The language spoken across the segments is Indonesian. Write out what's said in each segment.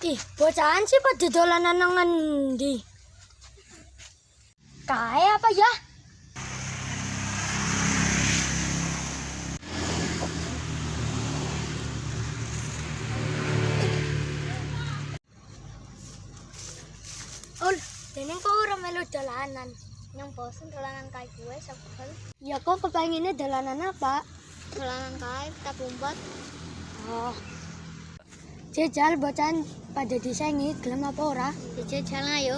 Ih, bocahan sih pada dolanan nang ngendi? Kae apa ya? Dening kok ora melu dolanan. Yang bosen dolanan kayak gue sebel. Ya kok kepengennya dolanan apa? Dolanan kayak tak umpet. Oh. Jejal bocahan pada disengi gelem apa ora? Dijajal ayo.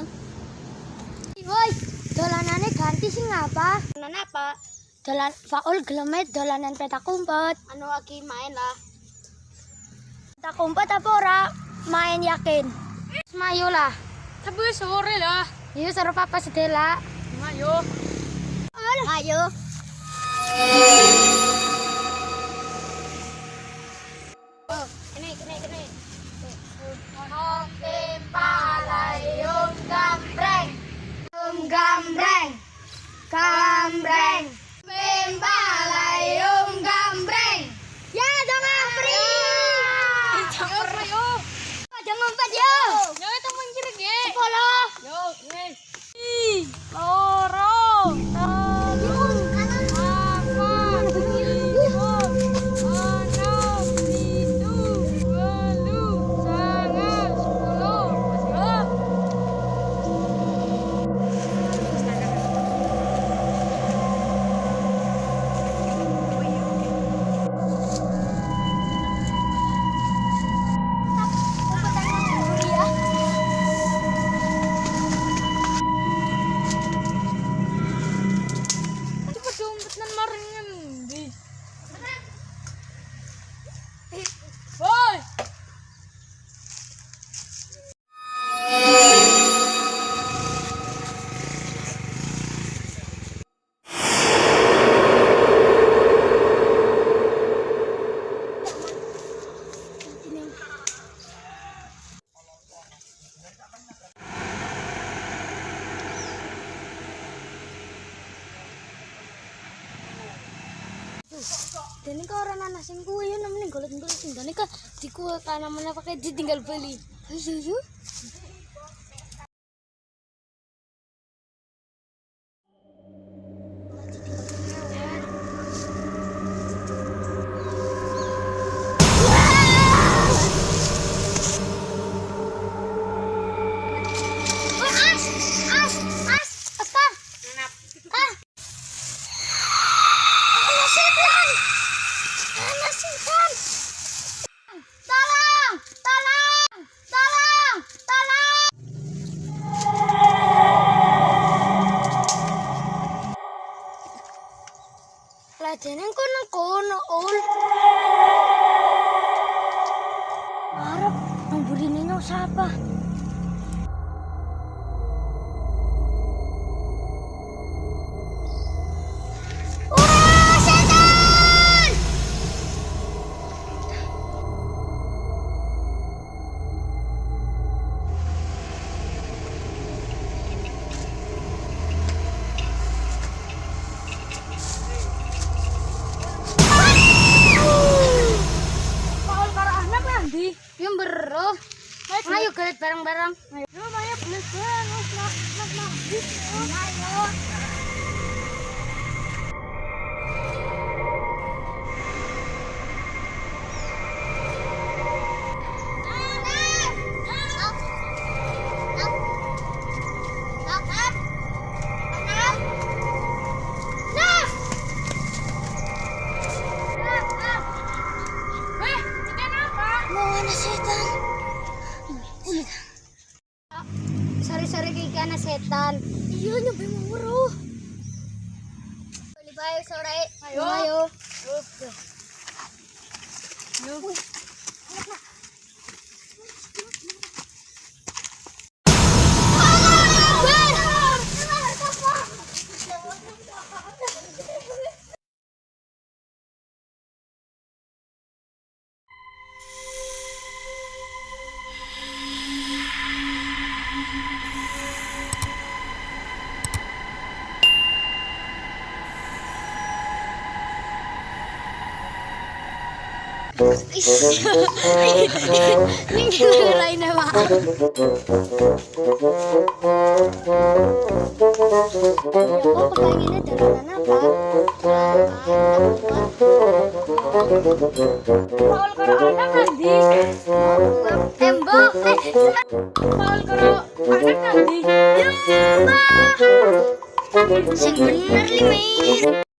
Woi, dolanane ganti sing apa? Dolanan apa? Dolan Faul geleme dolanan petak umpet. Anu lagi main lah. Petak umpet apa ora? Main yakin. Mayo lah. Tapi sore lah. Yuk seru papa sedela. Ayo. Ayo. Oh, ini. Oke, palayung gambreng. Gambreng. Gambreng. Palayung gambreng. Ya, jangan free. Jangan ayo. Jangan ngumpet yo. Yo, itu mungkin ge. Polo. Yo, nih. Loro. Dene kok ora ana sing kuwi yo nemene golek-golek sing dene kok diku kana meneh pakai ditinggal beli. Ayo. Lah dene kono ul. Arep nang burine nyok sapa? Yang beruh. Ayo gelet bareng-bareng. Ayo gelet bareng. Ayo. Sari-sari kayak kana setan. Iya nyoba weruh. Beli bayo sore. Ayo. Ini gila lain apa? Aku pertanyaannya jalanan apa? Paul karo anak kandi. Tembok. Paul karo anak kandi. Sing bener li, Mei.